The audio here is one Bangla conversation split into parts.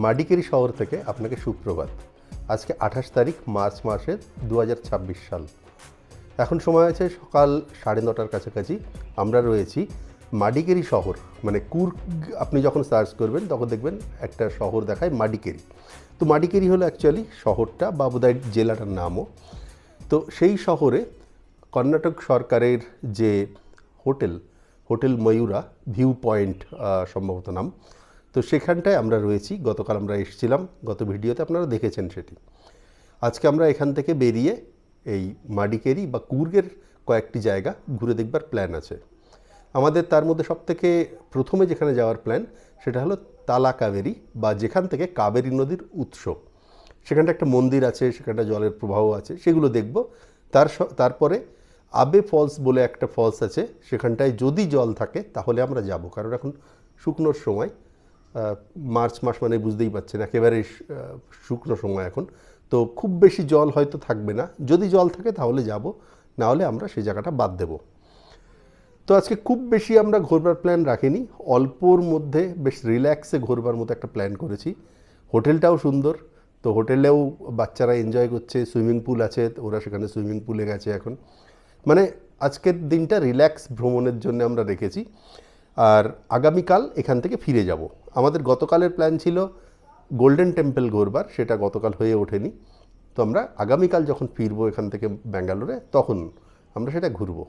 মাডিকেরি শহর থেকে আপনাকে সুপ্রভাত। আজকে 28 তারিখ মার্চ মাসের 2026 সাল। এখন সময় আছে সকাল 9:30টার কাছাকাছি। আমরা রয়েছি মাডিকেরি শহর, মানে কুর্গ। আপনি যখন সার্চ করবেন তখন দেখবেন একটা শহর দেখায় মাডিকেরি। তো মাডিকেরি হলো অ্যাকচুয়ালি শহরটা বা বোধহয় জেলাটার নামও। তো সেই শহরে কর্ণাটক সরকারের যে হোটেল ময়ূরা ভিউ পয়েন্ট সম্ভবত নাম, তো সেখানটায় আমরা রয়েছি। গতকাল আমরা এসেছিলাম, গত ভিডিওতে আপনারা দেখেছেন সেটি। আজকে আমরা এখান থেকে বেরিয়ে এই মাডিকেরি বা কুর্গের কয়েকটি জায়গা ঘুরে দেখবার প্ল্যান আছে আমাদের। তার মধ্যে সবথেকে প্রথমে যেখানে যাওয়ার প্ল্যান সেটা হলো তালাকাবেরি, বা যেখান থেকে কাবেরী নদীর উৎস। সেখানটা একটা মন্দির আছে, সেখানটা জলের প্রবাহ আছে, সেগুলো দেখব। তারপরে আবে ফলস বলে একটা ফলস আছে, সেখানটায় যদি জল থাকে তাহলে আমরা যাব, কারণ এখন শুকনোর সময়। মার্চ মাস মানে বুঝতেই পারছেন একেবারে শুকনো সময় এখন, তো খুব বেশি জল হয়তো থাকবে না। যদি জল থাকে তাহলে যাব, না হলে আমরা সেই জায়গাটা বাদ দেব। তো আজকে খুব বেশি আমরা ঘোরবার প্ল্যান রাখিনি, অল্পর মধ্যে বেশ রিল্যাক্সে ঘোরবার মতো একটা প্ল্যান করেছি। হোটেলটাও সুন্দর, তো হোটেলেও বাচ্চারা এনজয় করছে, সুইমিং পুল আছে, ওরা সেখানে সুইমিং পুলে গেছে এখন। মানে আজকের দিনটা রিল্যাক্স ভ্রমণের জন্য আমরা রেখেছি। আর আগামীকাল এখান থেকে ফিরে যাব। আমাদের গতকালের প্ল্যান ছিল গোল্ডেন টেম্পল ঘোরবার, সেটা গতকাল হয়ে ওঠেনি। তো আমরা আগামীকাল যখন ফিরবো এখান থেকে ব্যাঙ্গালোরে, তখন আমরা সেটা ঘুরবো।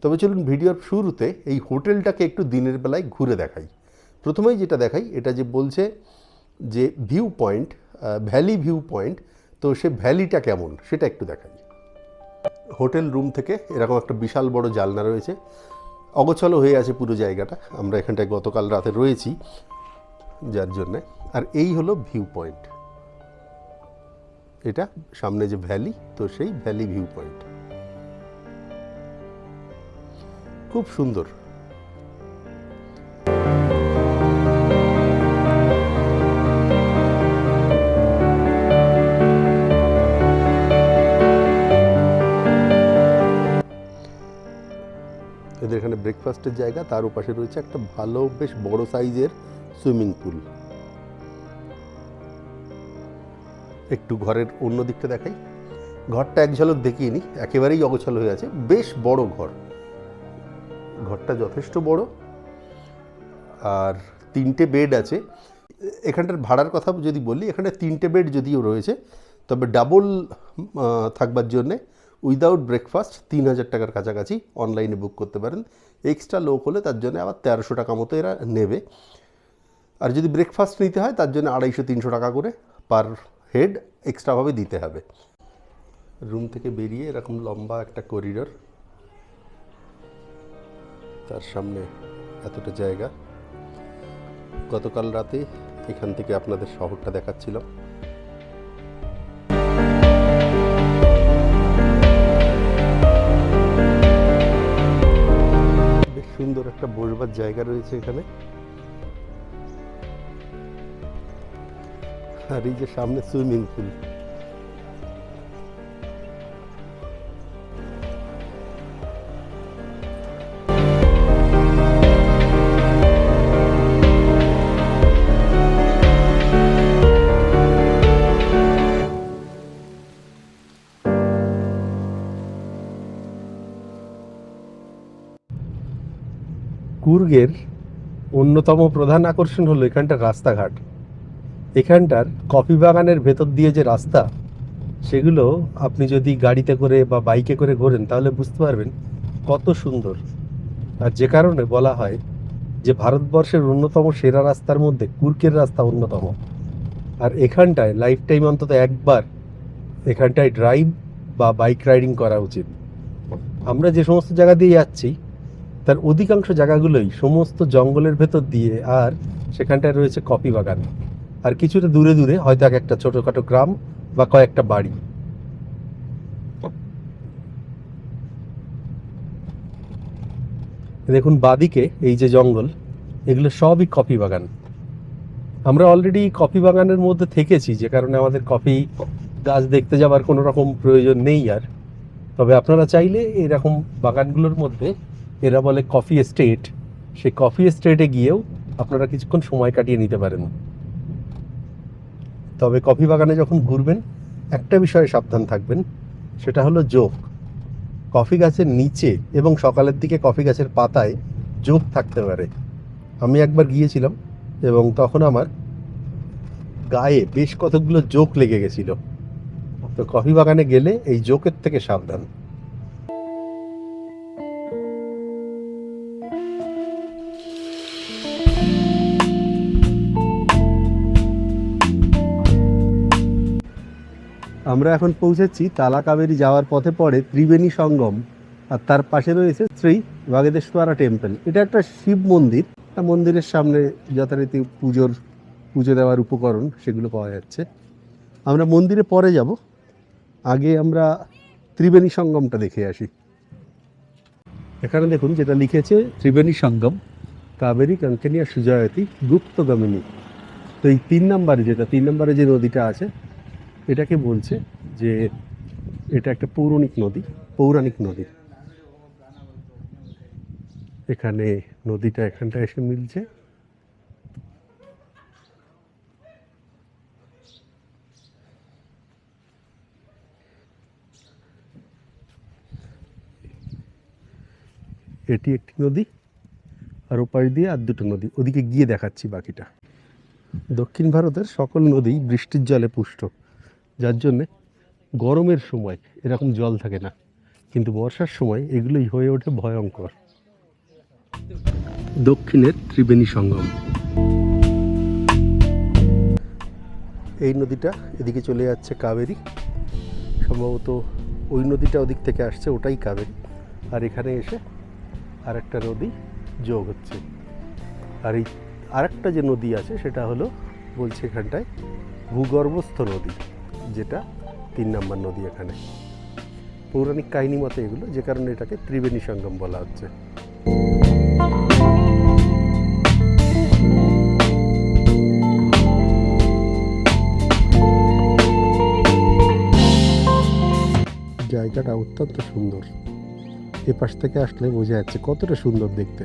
তবে চলুন ভিডিওর শুরুতে এই হোটেলটাকে একটু দিনের বেলায় ঘুরে দেখাই। প্রথমেই যেটা দেখাই, এটা যে বলছে যে view point, valley view point, তো সে ভ্যালিটা কেমন সেটা একটু দেখাই। হোটেল রুম থেকে এরকম একটা বিশাল বড় জানলা রয়েছে, অগোছালো হয়ে আছে পুরো জায়গাটা। আমরা এখানটায় গতকাল রাতে রয়েছি যার জন্যে। আর এই হলো ভিউ পয়েন্ট, এটা সামনে যে ভ্যালি, তো সেই ভ্যালি ভিউ পয়েন্ট খুব সুন্দর। এদের এখানে ব্রেকফাস্টের জায়গা, তার ওপাশে রয়েছে একটা ভালো বেশ বড় সাইজের সুইমিং পুল। একটু ঘরের অন্য দিকটা দেখাই। ঘরটা এক ঝলক দেখিয়ে নি, একেবারেই অগোছালো হয়ে আছে। বেশ বড় ঘরটা যথেষ্ট বড়, আর 3টে বেড আছে। এখানটার ভাড়ার কথা যদি বলি, এখানে 3টে বেড যদিও রয়েছে, তবে ডাবল থাকবার জন্যে উইদাউট ব্রেকফাস্ট 3000 টাকার কাছাকাছি অনলাইনে বুক করতে পারেন। এক্সট্রা লোক হলে তার জন্য আবার 1300 টাকা মতো এরা নেবে। আর যদি ব্রেকফাস্ট নিতে হয় তার জন্য 250-300 টাকা করে পার হেড এক্সট্রাভাবে দিতে হবে। রুম থেকে বেরিয়ে এরকম লম্বা একটা করিডর, তার সামনে এতটা জায়গা। গতকাল রাতে এখান থেকে আপনাদের শহরটা দেখাচ্ছিলাম। বেশ সুন্দর একটা বসবার জায়গা রয়েছে এখানে। আর এই যে সামনে সুইমিং পুল। কুর্গের অন্যতম প্রধান আকর্ষণ হলো এখানটার রাস্তাঘাট। এখানটার কফি বাগানের ভেতর দিয়ে যে রাস্তা, সেগুলো আপনি যদি গাড়িতে করে বা বাইকে করে ঘোরেন তাহলে বুঝতে পারবেন কত সুন্দর। আর যে কারণে বলা হয় যে ভারতবর্ষের অন্যতম সেরা রাস্তার মধ্যে কুর্গের রাস্তা অন্যতম। আর এখানটায় লাইফ টাইম অন্তত একবার এখানটায় ড্রাইভ বা বাইক রাইডিং করা উচিত। আমরা যে সমস্ত জায়গা দিয়ে যাচ্ছি তার অধিকাংশ জায়গাগুলোই সমস্ত জঙ্গলের ভেতর দিয়ে, আর সেখানটায় রয়েছে কফি বাগান, আর কিছুটা দূরে দূরে হয়তো একটা ছোটোখাটো গ্রাম বা কয়েকটা বাড়ি। দেখুন বাদিকে এই যে জঙ্গল, এগুলো সবই কফি বাগান। আমরা অলরেডি কফি বাগানের মধ্যে থেকেছি, যে কারণে আমাদের কফি গাছ দেখতে যাওয়ার কোনো রকম প্রয়োজন নেই আর। তবে আপনারা চাইলে এরকম বাগানগুলোর মধ্যে, এরা বলে কফি এস্টেট, সেই কফি এস্টেটে গিয়েও আপনারা কিছুক্ষণ সময় কাটিয়ে নিতে পারেন। তবে কফি বাগানে যখন ঘুরবেন একটা বিষয়ে সাবধান থাকবেন, সেটা হলো জোক। কফি গাছের নিচে এবং সকালের দিকে কফি গাছের পাতায় জোক থাকতে পারে। আমি একবার গিয়েছিলাম এবং তখন আমার গায়ে বেশ কতগুলো জোক লেগে গেছিল। তো কফি বাগানে গেলে এই জোকের থেকে সাবধান। আমরা এখন পৌঁছেছি তালাকাবেরী যাওয়ার পথে পড়ে ত্রিবেণী সঙ্গম, আর তার পাশে রয়েছে শ্রী বাগেদেশ্বরা টেম্পল। এটা একটা শিব মন্দির। মন্দিরের সামনে যথারীতি পুজো দেওয়ার উপকরণ সেগুলো পাওয়া যাচ্ছে। আমরা মন্দিরে পরে যাব, আগে আমরা ত্রিবেণী সঙ্গমটা দেখে আসি। এখানে দেখুন যেটা লিখেছে ত্রিবেণী সঙ্গম কাবেরী কাঙ্কেনিয়া সুজয়তী গুপ্তগামিনী। তো এই 3 নম্বরে যে নদীটা আছে এটাকে বলছে যে এটা একটা পৌরাণিক নদী। এখানে নদীটা এখানটা এসে মিলছে। এটি একটি নদী, আর ওপাশ দিয়ে আর দুটো নদী, ওদিকে গিয়ে দেখাচ্ছি বাকিটা। দক্ষিণ ভারতের সকল নদী বৃষ্টির জলে পুষ্ট, যার জন্যে গরমের সময় এরকম জল থাকে না, কিন্তু বর্ষার সময় এগুলোই হয়ে ওঠে ভয়ঙ্কর। দক্ষিণের ত্রিবেণী সঙ্গম। এই নদীটা এদিকে চলে যাচ্ছে কাবেরী, সম্ভবত ওই নদীটা ওদিক থেকে আসছে, ওটাই কাবেরী। আর এখানে এসে আরেকটা নদী যোগ হচ্ছে। আর এই আরেকটা যে নদী আছে সেটা হলো বলছে এখানটায় ভূগর্ভস্থ নদী, যেটা 3 নম্বর নদী এখানে। পৌরাণিক কাহিনী মতে এগুলো, যে কারণে এটাকে ত্রিবেণী সঙ্গম বলা হচ্ছে। জায়গাটা অত্যন্ত সুন্দর। এ পাশ থেকে আসলে বোঝা যাচ্ছে কতটা সুন্দর দেখতে।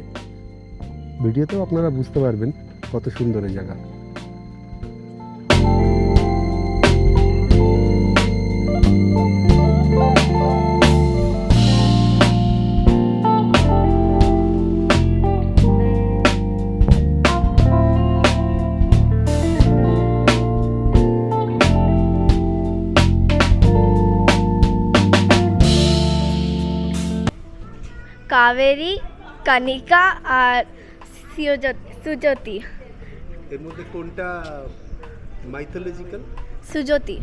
ভিডিওতেও আপনারা বুঝতে পারবেন কত সুন্দর এই জায়গা। কাবেরী, কনিকা আর সুজতি। এর মধ্যে কোনটা মাইথোলজিক্যাল? সুজতি।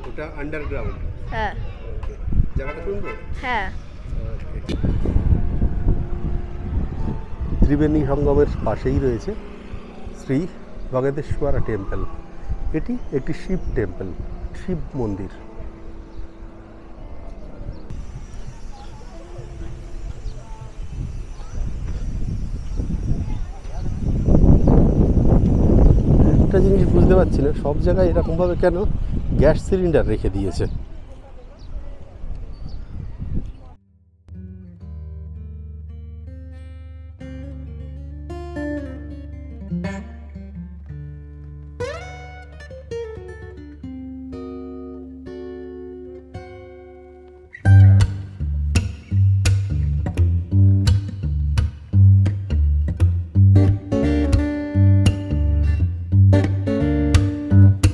ওটা আন্ডারগ্রাউন্ড। হ্যাঁ। জায়গাটা সুন্দর। হ্যাঁ। ত্রিবেণী সঙ্গমের পাশেই রয়েছে শ্রী বাগেদেশ্বরা টেম্পল। এটি একটি শিব টেম্পল, শিব মন্দির। একটা জিনিস বুঝতে পারছি না, সব জায়গায় এরকমভাবে কেন গ্যাস সিলিন্ডার রেখে দিয়েছে।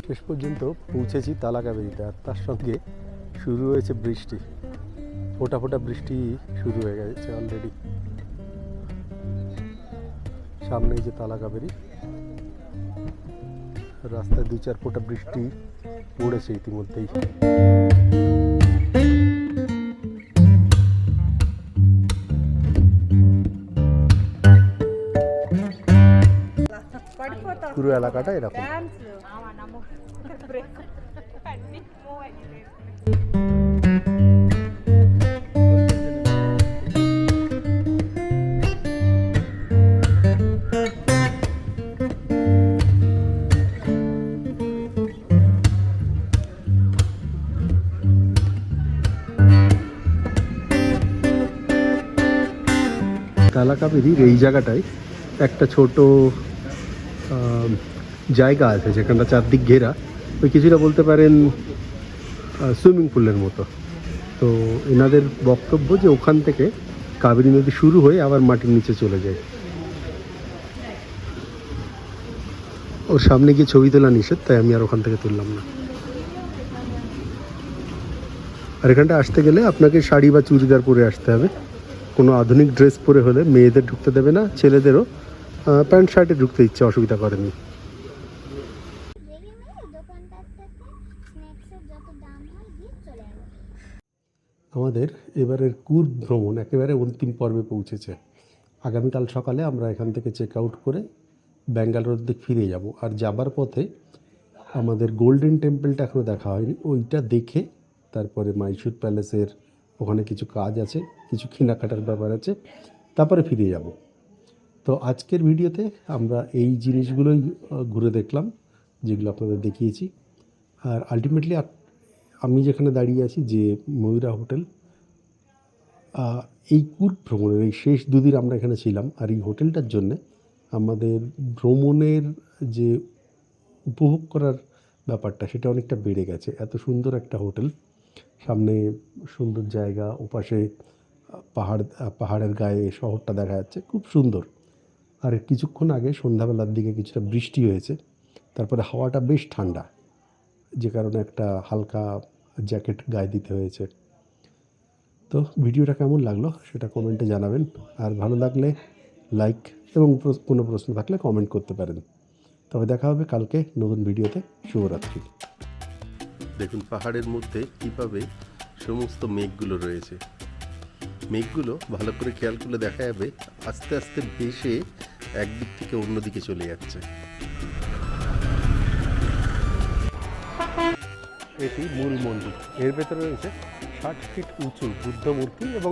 শেষ পর্যন্ত পৌঁছেছি তালাকাবেরীতে, আর তার সঙ্গে শুরু হয়েছে বৃষ্টি। ফোঁটা ফোঁটা বৃষ্টি শুরু হয়ে গেছে অলরেডি। সামনে যে তালাকাবেরী, রাস্তায় 2-4 ফোঁটা বৃষ্টি পড়েছে ইতিমধ্যেই। পুরো এলাকাটা এরকম। তালাকাবেরীর এই জায়গাটায় একটা ছোট জায়গা আছে যেখানটা চারদিক ঘেরা, ওই কিছুটা বলতে পারেন সুইমিং পুলের মতো। তো এনাদের বক্তব্য যে ওখান থেকে কাবেরী নদী শুরু হয়ে আবার মাটির নিচে চলে যায়। ওর সামনে গিয়ে ছবি তোলা নিষেধ, তাই আমি আর ওখান থেকে তুললাম না। আর এখানটা আসতে গেলে আপনাকে শাড়ি বা চুড়িদার পরে আসতে হবে। কোনো আধুনিক ড্রেস পরে হলে মেয়েদের ঢুকতে দেবে না, ছেলেদেরও প্যান্ট শার্টে ঢুকতে ইচ্ছে অসুবিধা করেনি। আমাদের এবারের কুর্গ ভ্রমণ একেবারে অন্তিম পর্বে পৌঁছেছে। আগামীকাল সকালে আমরা এখান থেকে চেক আউট করে ব্যাঙ্গালোর দিকে ফিরে যাব। আর যাবার পথে আমাদের গোল্ডেন টেম্পলটা এখনও দেখা হয়নি, ওইটা দেখে তারপরে মাইসুর প্যালেসের ওখানে কিছু কাজ আছে, কিছু কেনাকাটার ব্যাপার আছে, তারপরে ফিরে যাব। তো আজকের ভিডিওতে আমরা এই জিনিসগুলোই ঘুরে দেখলাম যেগুলো আপনাদের দেখিয়েছি। আর আলটিমেটলি আমি যেখানে দাঁড়িয়ে আছি যে ময়ূরা হোটেল, এই কুর্গ ভ্রমণের এই শেষ দুদিন আমরা এখানে ছিলাম। আর এই হোটেলটার জন্যে আমাদের ভ্রমণের যে উপভোগ করার ব্যাপারটা সেটা অনেকটা বেড়ে গেছে। এত সুন্দর একটা হোটেল, সামনে সুন্দর জায়গা, ওপাশে পাহাড়ের গায়ে শহরটা দেখা যাচ্ছে, খুব সুন্দর। আর কিছুক্ষণ আগে সন্ধ্যাবেলার দিকে কিছুটা বৃষ্টি হয়েছে, তারপরে হাওয়াটা বেশ ঠান্ডা, যে কারণে একটা হালকা জ্যাকেট গায়ে দিতে হয়েছে। তো ভিডিওটা কেমন লাগলো সেটা কমেন্টে জানাবেন। আর ভালো লাগলে লাইক এবং কোনো প্রশ্ন থাকলে কমেন্ট করতে পারেন। তবে দেখা হবে কালকে নতুন ভিডিওতে। শুভরাত্রি। দেখুন পাহাড়ের মধ্যে কীভাবে সমস্ত মেঘগুলো রয়েছে। মেঘগুলো ভালো করে খেয়াল করলে দেখা যাবে আস্তে আস্তে ভেসে একদিক থেকে অন্যদিকে চলে যাচ্ছে। এটি মূল মন্দির, এর ভেতরে রয়েছে 60 ফিট উঁচু বুদ্ধ মূর্তি এবং